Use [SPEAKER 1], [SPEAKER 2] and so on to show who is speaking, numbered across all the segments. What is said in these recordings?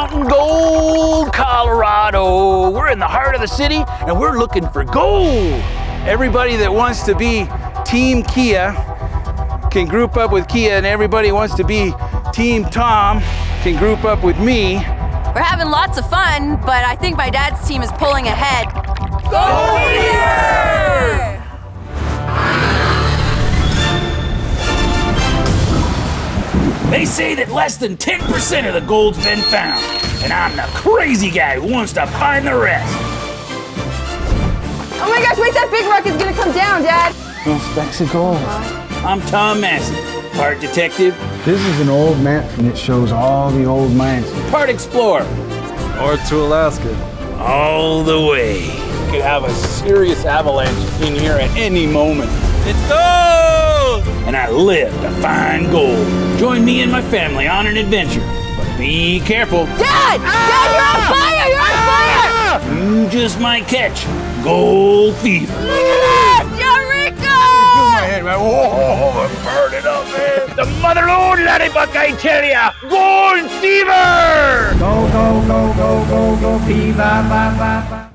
[SPEAKER 1] Mountain Gold, Colorado. We're in the heart of the city and we're looking for gold. Everybody that wants to be Team Kia can group up with Kia, and everybody who wants to be Team Tom can group up with me.
[SPEAKER 2] We're having lots of fun, but I think my dad's team is pulling ahead.
[SPEAKER 3] Go here!
[SPEAKER 1] They say that less than 10% of the gold's been found, and I'm the crazy guy who wants to find the rest.
[SPEAKER 3] Oh my gosh, wait, that big rock is gonna come down, Dad.
[SPEAKER 4] No specks of gold.
[SPEAKER 1] I'm Tom Massey, part detective,
[SPEAKER 4] This is an old map and it shows all the old mines.
[SPEAKER 1] part explorer,
[SPEAKER 5] North to Alaska.
[SPEAKER 1] all the way.
[SPEAKER 6] Could have a serious avalanche in here at any moment.
[SPEAKER 1] It's gold! And I live to find gold. Join me and my family on an adventure. But be careful.
[SPEAKER 3] Dad! Dad, you're on fire! You're on fire!
[SPEAKER 1] You just might catch gold fever.
[SPEAKER 3] Yes! Eureka!
[SPEAKER 4] My head, man. Whoa, I'm burning up, man.
[SPEAKER 1] The mother lode, laddybuck, I tell ya! Gold fever!
[SPEAKER 4] Go, go, go, go, go, go, fever, ba, ba, ba.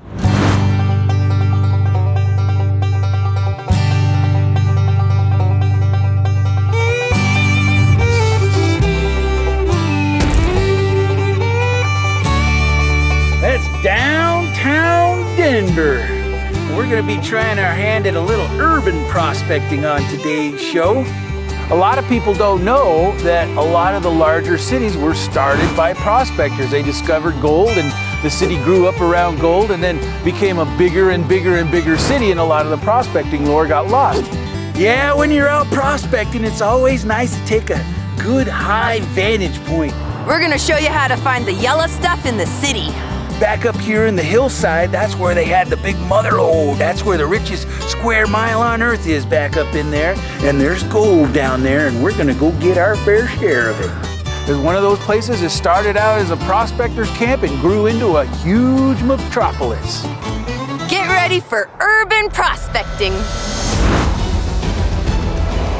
[SPEAKER 1] That's downtown Denver. We're gonna be trying our hand at a little urban prospecting on today's show. A lot of people don't know that a lot of the larger cities were started by prospectors. They discovered gold and the city grew up around gold and then became a bigger and bigger and bigger city, and a lot of the prospecting lore got lost. Yeah, when you're out prospecting, it's always nice to take a good high vantage point.
[SPEAKER 2] We're gonna show you how to find the yellow stuff in the city.
[SPEAKER 1] Back up here in the hillside, that's where they had the big mother lode. That's where the richest square mile on earth is, back up in there. And there's gold down there, and we're gonna go get our fair share of it. It's one of those places that started out as a prospector's camp and grew into a huge metropolis.
[SPEAKER 2] Get ready for urban prospecting.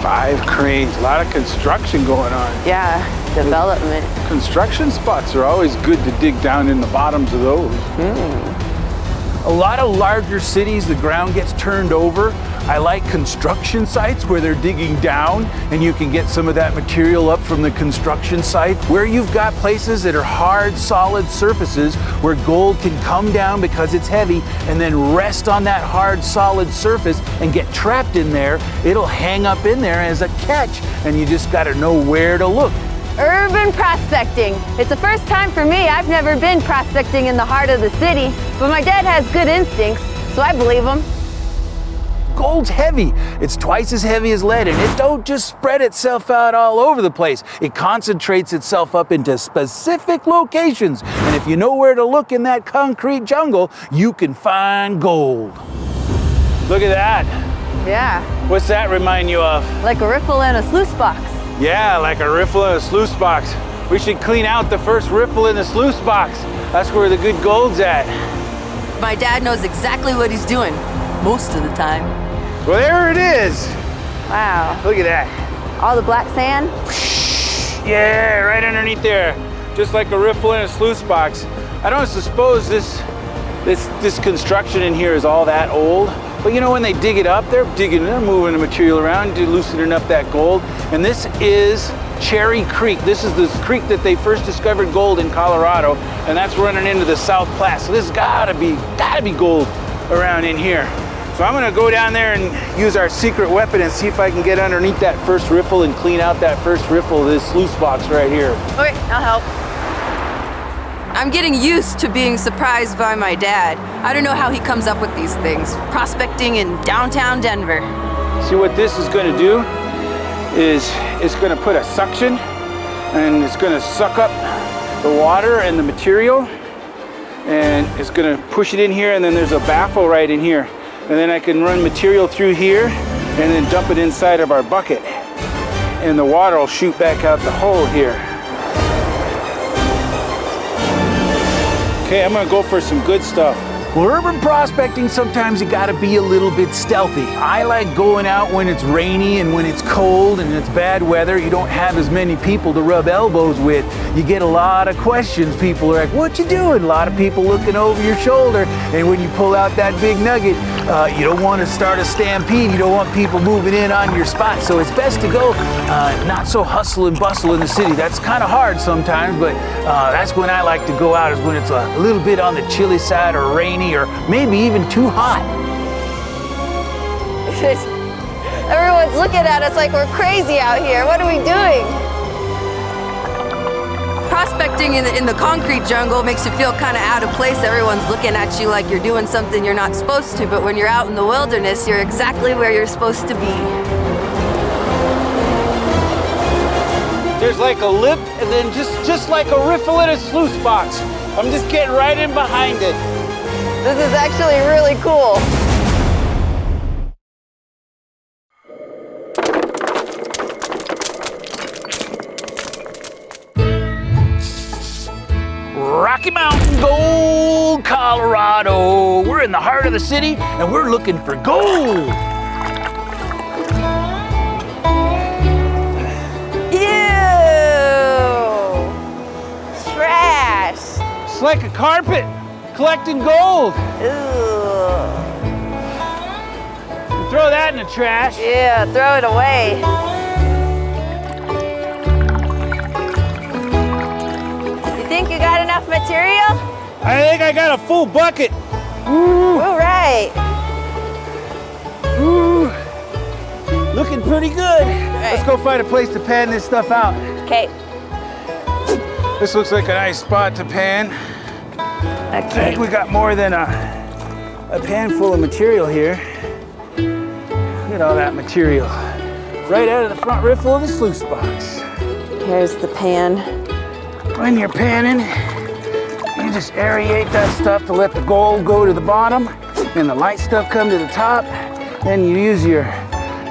[SPEAKER 6] 5 cranes, a lot of construction going on.
[SPEAKER 3] Yeah, development.
[SPEAKER 6] Construction spots are always good to dig down in the bottoms of those.
[SPEAKER 1] A lot of larger cities, the ground gets turned over. I like construction sites where they're digging down and you can get some of that material up from the construction site. Where you've got places that are hard, solid surfaces where gold can come down because it's heavy and then rest on that hard, solid surface and get trapped in there, it'll hang up in there as a catch, and you just gotta know where to look.
[SPEAKER 3] Urban prospecting. It's the first time for me. I've never been prospecting in the heart of the city, but my dad has good instincts, so I believe him.
[SPEAKER 1] Gold's heavy. It's twice as heavy as lead, and it don't just spread itself out all over the place. It concentrates itself up into specific locations, and if you know where to look in that concrete jungle, you can find gold. Look at that.
[SPEAKER 3] Yeah,
[SPEAKER 1] What's that remind you of?
[SPEAKER 3] like a riffle in a sluice box.
[SPEAKER 1] Yeah, like a riffle in a sluice box. We should clean out the first riffle in the sluice box. That's where the good gold's at.
[SPEAKER 2] My dad knows exactly what he's doing, most of the time.
[SPEAKER 1] Well, there it is.
[SPEAKER 3] Wow.
[SPEAKER 1] Look at that.
[SPEAKER 3] All the black sand.
[SPEAKER 1] Yeah, right underneath there. Just like a riffle in a sluice box. I don't suppose this construction in here is all that old. But you know, when they dig it up, they're moving the material around, loosening up that gold. And this is Cherry Creek. This is the creek that they first discovered gold in Colorado, and that's running into the South Platte. So this has gotta be gold around in here. So I'm gonna go down there and use our secret weapon and see if I can get underneath that first riffle and clean out that first riffle of this sluice box right here.
[SPEAKER 3] Okay, I'll help.
[SPEAKER 2] I'm getting used to being surprised by my dad. I don't know how he comes up with these things. Prospecting in downtown Denver.
[SPEAKER 1] See, what this is gonna do is it's gonna put a suction and it's gonna suck up the water and the material, and it's gonna push it in here, and then there's a baffle right in here. And then I can run material through here and then dump it inside of our bucket. And the water will shoot back out the hole here. Okay, I'm gonna go for some good stuff. Well, urban prospecting, sometimes you gotta be a little bit stealthy. I like going out when it's rainy and when it's cold and it's bad weather. You don't have as many people to rub elbows with. You get a lot of questions. People are like, what you doing? A lot of people looking over your shoulder. And when you pull out that big nugget, you don't want to start a stampede. You don't want people moving in on your spot. So it's best to go not so hustle and bustle in the city. That's kind of hard sometimes, but that's when I like to go out, is when it's a little bit on the chilly side or rainy or maybe even too hot.
[SPEAKER 3] Everyone's looking at us like we're crazy out here. What are we doing?
[SPEAKER 2] Prospecting in the concrete jungle makes you feel kind of out of place. Everyone's looking at you like you're doing something you're not supposed to, but when you're out in the wilderness, you're exactly where you're supposed to be.
[SPEAKER 1] There's like a lip and then just like a riffle in a sluice box. I'm just getting right in behind it.
[SPEAKER 3] This is actually really cool.
[SPEAKER 1] Rocky Mountain Gold, Colorado. We're in the heart of the city and we're looking for gold. It's like a carpet collecting gold.
[SPEAKER 3] Ew.
[SPEAKER 1] Throw that in the trash.
[SPEAKER 3] Yeah, throw it away. You think you got enough material?
[SPEAKER 1] I think I got a full bucket. Ooh.
[SPEAKER 3] All right.
[SPEAKER 1] Ooh. Looking pretty good. Let's go find a place to pan this stuff out.
[SPEAKER 3] Okay.
[SPEAKER 1] This looks like a nice spot to pan. I think we got more than a pan full of material here. Look at all that material. Right out of the front riffle of the sluice box.
[SPEAKER 3] Here's the pan.
[SPEAKER 1] When you're panning, you just aerate that stuff to let the gold go to the bottom and the light stuff come to the top. Then you use your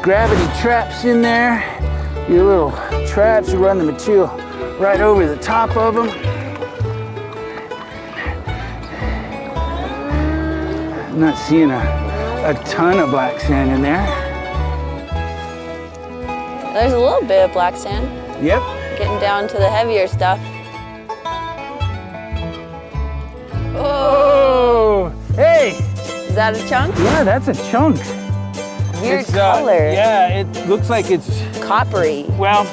[SPEAKER 1] gravity traps in there. Your little traps, you run the material right over the top of them. I'm not seeing a ton of black sand in there.
[SPEAKER 3] There's a little bit of black sand.
[SPEAKER 1] Yep.
[SPEAKER 3] Getting down to the heavier stuff.
[SPEAKER 1] Oh, hey!
[SPEAKER 3] Is that a chunk?
[SPEAKER 1] Yeah, that's a chunk.
[SPEAKER 3] Weird color.
[SPEAKER 1] Yeah, it looks like it's
[SPEAKER 3] coppery.
[SPEAKER 1] Well,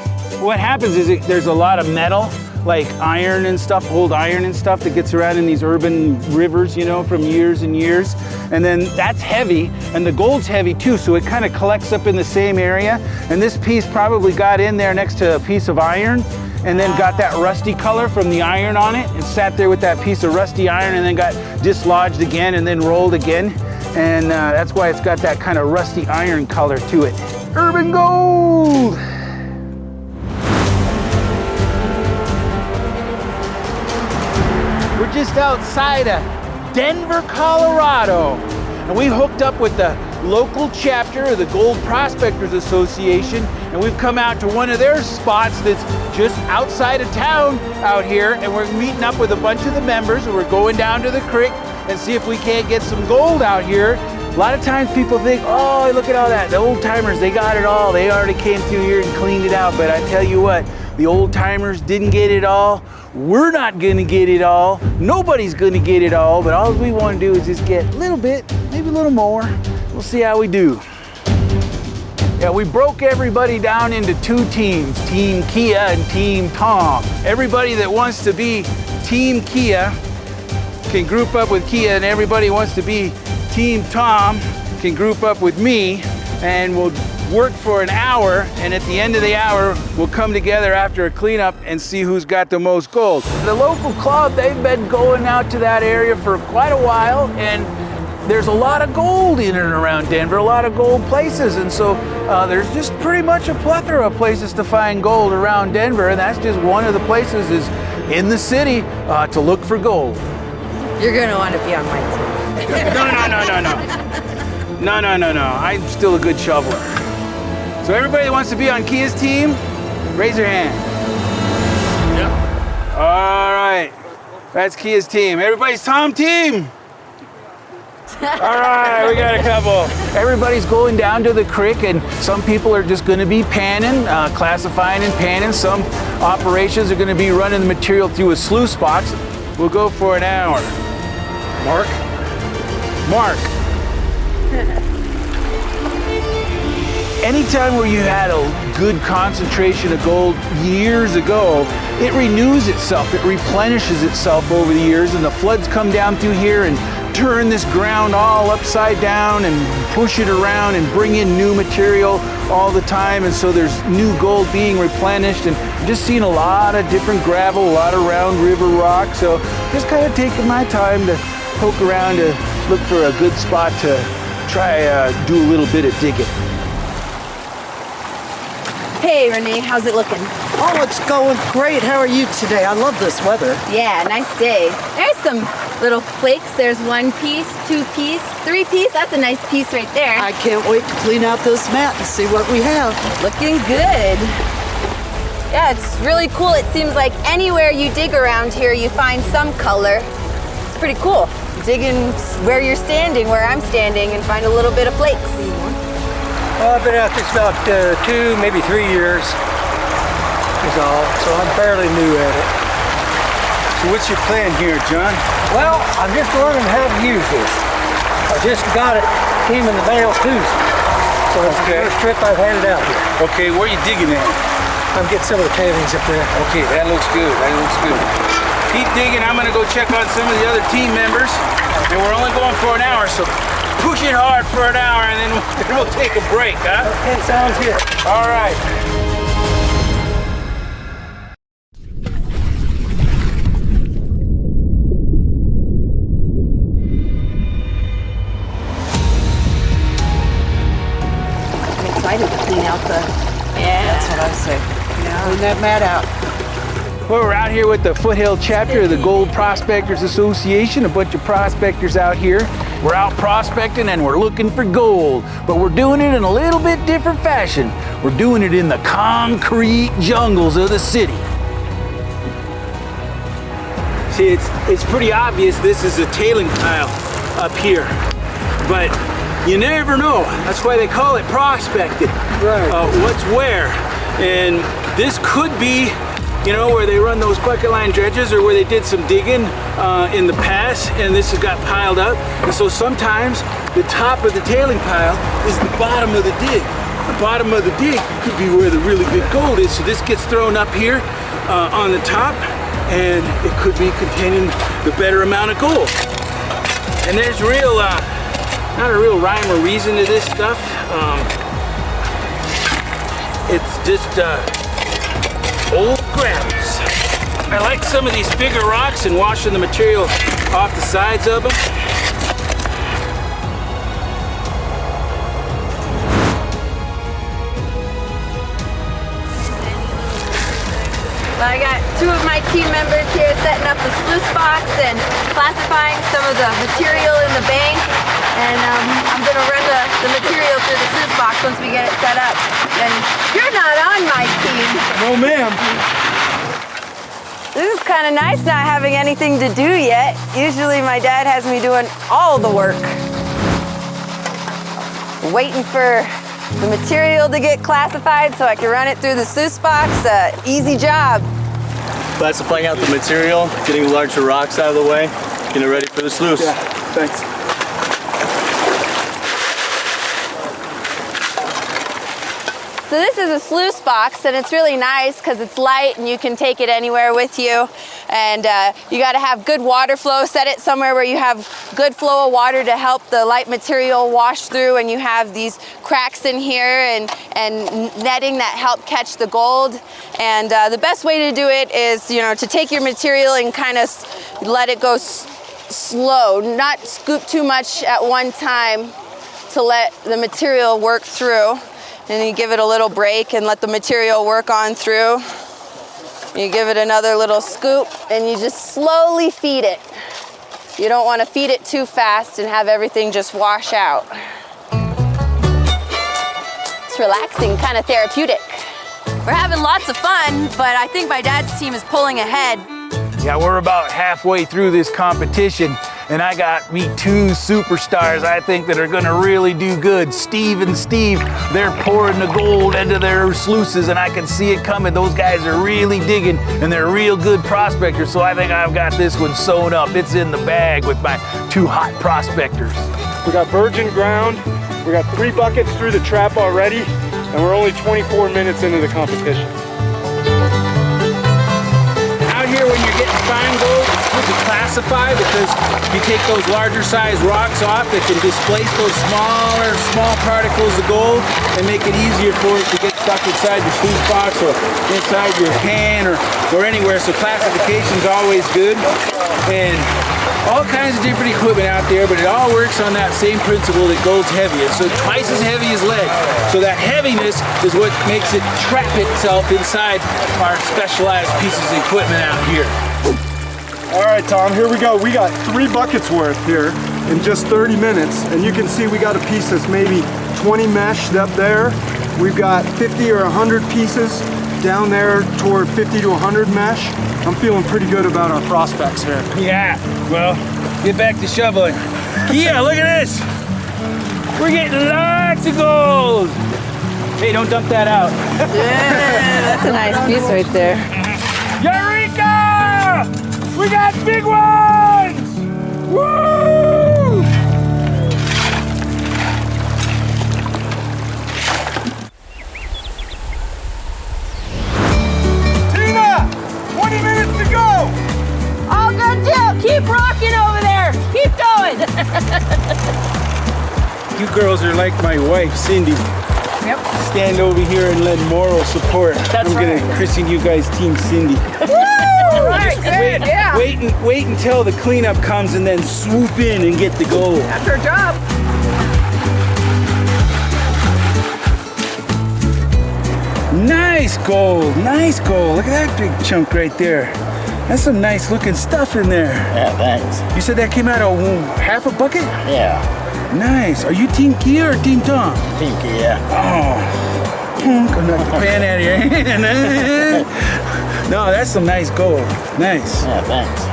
[SPEAKER 1] what happens is there's a lot of metal, like iron and stuff, old iron and stuff that gets around in these urban rivers, you know, from years and years. And then that's heavy, and the gold's heavy too, so it kind of collects up in the same area. And this piece probably got in there next to a piece of iron, and then got that rusty color from the iron on it, and sat there with that piece of rusty iron, and then got dislodged again, and then rolled again. And that's why it's got that kind of rusty iron color to it. Urban gold! We're just outside of Denver, Colorado. And we hooked up with the local chapter of the Gold Prospectors Association, and we've come out to one of their spots that's just outside of town out here, and we're meeting up with a bunch of the members, and we're going down to the creek and see if we can't get some gold out here. A lot of times people think, oh, look at all that. The old timers, they got it all. They already came through here and cleaned it out. But I tell you what, the old timers didn't get it all. We're not gonna get it all. Nobody's gonna get it all, but all we wanna do is just get a little bit, maybe a little more. We'll see how we do. Yeah, we broke everybody down into two teams, Team Kia and Team Tom. Everybody that wants to be Team Kia can group up with Kia, and everybody who wants to be Team Tom can group up with me, and we'll work for an hour, and at the end of the hour, we'll come together after a cleanup and see who's got the most gold. The local club, they've been going out to that area for quite a while, and there's a lot of gold in and around Denver, a lot of gold places, and so there's just pretty much a plethora of places to find gold around Denver, and that's just one of the places is in the city to look for gold.
[SPEAKER 2] You're gonna want to be on my team.
[SPEAKER 1] No. I'm still a good shoveler. So everybody that wants to be on Kia's team, raise your hand. Yep. All right. That's Kia's team. Everybody's Tom team. All right, we got a couple. Everybody's going down to the creek, and some people are just going to be panning, classifying and panning. Some operations are going to be running the material through a sluice box. We'll go for an hour. Mark? Mark. Anytime where you had a good concentration of gold years ago, it renews itself, it replenishes itself over the years, and the floods come down through here and turn this ground all upside down and push it around and bring in new material all the time, and so there's new gold being replenished. And I'm just seeing a lot of different gravel, a lot of round river rock, so just kind of taking my time to poke around to look for a good spot to try do a little bit of digging.
[SPEAKER 3] Hey, Renee, how's it looking?
[SPEAKER 7] Oh, it's going great. How are you today? I love this weather.
[SPEAKER 3] Yeah, nice day. There's some little flakes. There's 1 piece, 2 piece, 3 piece. That's a nice piece right there.
[SPEAKER 7] I can't wait to clean out this mat and see what we have.
[SPEAKER 3] Looking good. Yeah, it's really cool. It seems like anywhere you dig around here, you find some color. It's pretty cool. Digging where you're standing, where I'm standing, and find a little bit of flakes.
[SPEAKER 8] Well, I've been at this about 2, maybe 3 years is all, so I'm fairly new at it.
[SPEAKER 1] So what's your plan here, John?
[SPEAKER 8] Well, I'm just learning how to use this. I just got it, came in the mail Tuesday, so it's the first trip I've had it out here.
[SPEAKER 1] Okay, where are you digging at?
[SPEAKER 8] I'm getting some of the tailings up there.
[SPEAKER 1] Okay, that looks good, that looks good. Keep digging, I'm gonna go check on some of the other team members, and we're only going for an hour, so push it hard for an hour, and then we'll take a break, huh?
[SPEAKER 8] Okay, sounds good.
[SPEAKER 1] All right.
[SPEAKER 2] I'm excited to clean out the... Yeah.
[SPEAKER 7] That's what I say. Clean that mat out.
[SPEAKER 1] Well, we're out here with the Foothill chapter of the Gold Prospectors Association, a bunch of prospectors out here. We're out prospecting and we're looking for gold, but we're doing it in a little bit different fashion. We're doing it in the concrete jungles of the city. See, it's pretty obvious this is a tailing pile up here, but you never know. That's why they call it prospecting.
[SPEAKER 8] Right.
[SPEAKER 1] What's where? And this could be, you know, where they run those bucket line dredges, or where they did some digging in the past, and this has got piled up. And so sometimes the top of the tailing pile is the bottom of the dig. The bottom of the dig could be where the really good gold is. So this gets thrown up here on the top, and it could be containing the better amount of gold. And there's real, not a real rhyme or reason to this stuff. It's just old gravels. I like some of these bigger rocks and washing the material off the sides of them.
[SPEAKER 3] Well, I got 2 of my team members here setting up the sluice box and classifying some of the material in the bank. And I'm going to run the material through the sluice box once we get it set up. And you're not on my team.
[SPEAKER 1] No, ma'am.
[SPEAKER 3] This is kind of nice not having anything to do yet. Usually my dad has me doing all the work. Waiting for the material to get classified so I can run it through the sluice box. Easy job.
[SPEAKER 5] Classifying out the material, getting the larger rocks out of the way, getting it ready for the sluice.
[SPEAKER 1] Yeah, thanks.
[SPEAKER 3] So this is a sluice box, and it's really nice because it's light and you can take it anywhere with you. And you got to have good water flow. Set it somewhere where you have good flow of water to help the light material wash through, and you have these cracks in here and netting that help catch the gold. And the best way to do it is, you know, to take your material and kind of let it go slow, not scoop too much at one time to let the material work through. And you give it a little break and let the material work on through. You give it another little scoop and you just slowly feed it. You don't want to feed it too fast and have everything just wash out. It's relaxing, kind of therapeutic.
[SPEAKER 2] We're having lots of fun, but I think my dad's team is pulling ahead.
[SPEAKER 1] Yeah, we're about halfway through this competition, And I got me two superstars I think that are gonna really do good. Steve and Steve, they're pouring the gold into their sluices and I can see it coming. Those guys are really digging and they're real good prospectors. So I think I've got this one sewn up. It's in the bag with my two hot prospectors.
[SPEAKER 9] We got virgin ground. We got 3 buckets through the trap already, and we're only 24 minutes into the competition.
[SPEAKER 1] Out here when you're getting fine gold, it's good to classify because you take those larger size rocks off that can displace those small particles of gold and make it easier for it to get stuck inside your sluice box or inside your can or anywhere. So classification's always good. And all kinds of different equipment out there, but it all works on that same principle that gold's heavy. It's so twice as heavy as lead. So that heaviness is what makes it trap itself inside our specialized pieces of equipment out here.
[SPEAKER 9] All right, Tom, here we go. We got 3 buckets worth here in just 30 minutes, and you can see we got a piece that's maybe 20 meshed up there. We've got 50 or 100 pieces down there toward 50 to 100 mesh. I'm feeling pretty good about our prospects here.
[SPEAKER 1] Yeah, well, get back to shoveling. Yeah, look at this. We're getting lots of gold. Hey, don't dump that out.
[SPEAKER 3] Yeah, that's a nice piece right there.
[SPEAKER 1] Eureka! We got big ones! Woo!
[SPEAKER 9] Tina, 20 minutes to go.
[SPEAKER 3] All good deal. Keep rocking over there. Keep going.
[SPEAKER 1] You girls are like my wife, Cindy.
[SPEAKER 3] Yep.
[SPEAKER 1] Stand over here and lend moral support.
[SPEAKER 3] That's
[SPEAKER 1] I'm gonna
[SPEAKER 3] right.
[SPEAKER 1] christen you guys Team Cindy.
[SPEAKER 3] Right, good. Yeah.
[SPEAKER 1] Wait until the cleanup comes and then swoop in and get the gold.
[SPEAKER 3] That's our job.
[SPEAKER 1] Nice gold, nice gold. Look at that big chunk right there. That's some nice looking stuff in there.
[SPEAKER 10] Yeah, thanks.
[SPEAKER 1] You said that came out of half a bucket?
[SPEAKER 10] Yeah,
[SPEAKER 1] Nice. Are you Team Kia or Team Tom?
[SPEAKER 10] pinky, yeah.
[SPEAKER 1] Oh, I'm not the pan out of your hand. No, that's some nice gold. Nice.
[SPEAKER 10] Yeah, thanks.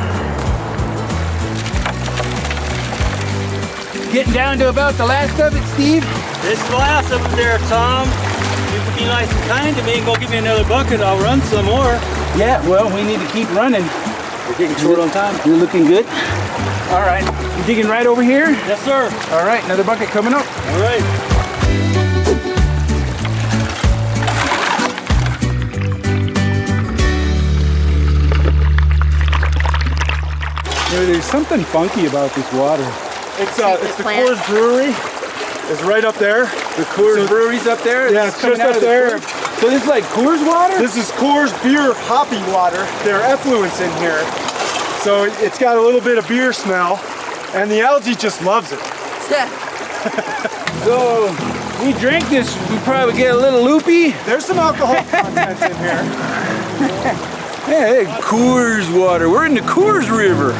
[SPEAKER 1] Getting down to about the last of it, Steve?
[SPEAKER 5] This is the last of it there, Tom. You can be nice and kind to me and go give me another bucket. I'll run some more.
[SPEAKER 1] Yeah, well, we need to keep running.
[SPEAKER 5] We're getting short on time.
[SPEAKER 1] You're looking good. All right, you digging right over here?
[SPEAKER 5] Yes, sir.
[SPEAKER 1] All right, another bucket coming up.
[SPEAKER 5] All right.
[SPEAKER 9] You know, there's something funky about this water. It's the
[SPEAKER 3] plant.
[SPEAKER 9] Coors Brewery. It's right up there.
[SPEAKER 1] The Coors Brewery's up there?
[SPEAKER 9] Yeah, it's
[SPEAKER 1] coming
[SPEAKER 9] just
[SPEAKER 1] out
[SPEAKER 9] up
[SPEAKER 1] of the
[SPEAKER 9] there.
[SPEAKER 1] Coors? So this is like Coors water?
[SPEAKER 9] This is Coors beer hoppy water. There are effluents in here. So it's got a little bit of beer smell, and the algae just loves it.
[SPEAKER 1] So we drink this, we probably get a little loopy.
[SPEAKER 9] There's some alcohol content in here.
[SPEAKER 1] Hey, Coors water. We're in the Coors River.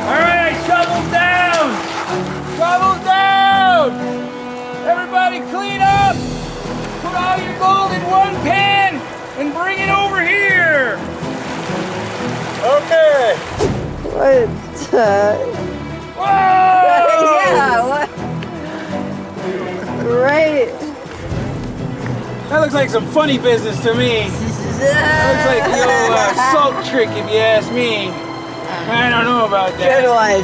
[SPEAKER 1] All right, shovel down. Shovel down. Everybody clean up. Put all your gold in one pan and bring it over here.
[SPEAKER 9] Okay.
[SPEAKER 2] What?
[SPEAKER 1] Whoa!
[SPEAKER 2] Yeah, what? Right.
[SPEAKER 1] That looks like some funny business to me. That looks like the old salt trick, if you ask me. I don't know about that.
[SPEAKER 2] Good one.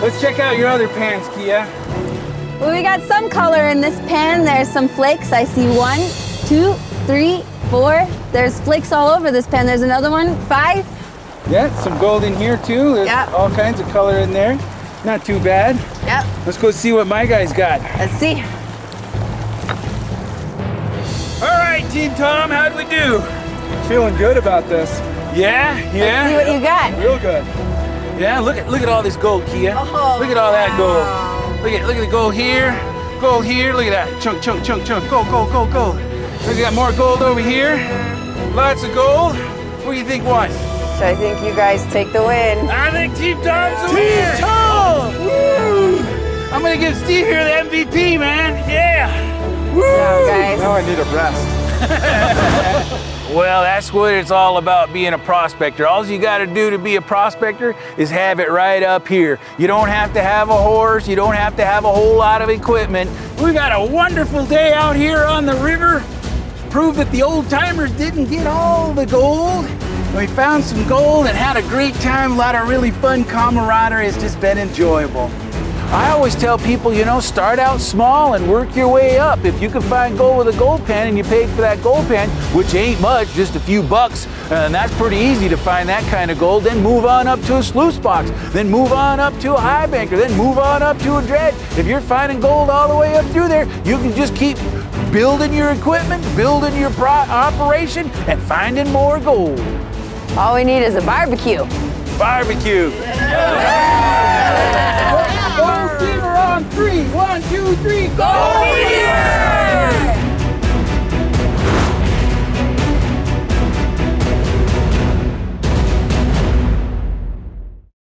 [SPEAKER 1] Let's check out your other pans, Kia.
[SPEAKER 3] Well, we got some color in this pan. There's some flakes. I see 1, 2, 3, 4. There's flakes all over this pan. There's another one, 5.
[SPEAKER 1] Yeah, some gold in here too. There's
[SPEAKER 3] Yep.
[SPEAKER 1] all kinds of color in there. Not too bad.
[SPEAKER 3] Yep.
[SPEAKER 1] Let's go see what my guys got.
[SPEAKER 3] Let's see.
[SPEAKER 1] All right, Team Tom, how'd we do?
[SPEAKER 9] Feeling good about this.
[SPEAKER 1] Yeah, yeah.
[SPEAKER 3] See what you got.
[SPEAKER 9] Real good.
[SPEAKER 1] Yeah, look at all this gold, Kia.
[SPEAKER 3] Oh,
[SPEAKER 1] look at all that gold.
[SPEAKER 3] wow.
[SPEAKER 1] Look at the gold here. Gold here. Look at that. Chunk. Gold. Look, we got more gold over here. Lots of gold. What do you think won?
[SPEAKER 2] So I think you guys take the win.
[SPEAKER 1] I think Team Tom's the winner. Team Tom! Woo! I'm gonna give Steve here the MVP, man. Yeah. Woo!
[SPEAKER 2] So guys.
[SPEAKER 9] Now I need a rest.
[SPEAKER 1] Well, that's what it's all about being a prospector. All you got to do to be a prospector is have it right up here. You don't have to have a horse. You don't have to have a whole lot of equipment. We got a wonderful day out here on the river. Prove that the old timers didn't get all the gold. We found some gold and had a great time. A lot of really fun camaraderie. It's just been enjoyable. I always tell people, you know, start out small and work your way up. If you can find gold with a gold pan and you paid for that gold pan, which ain't much, just a few bucks, and that's pretty easy to find that kind of gold, then move on up to a sluice box, then move on up to a high banker, then move on up to a dredge. If you're finding gold all the way up through there, you can just keep building your equipment, building your operation, and finding more gold.
[SPEAKER 3] All we need is a barbecue.
[SPEAKER 1] Barbecue. Yeah.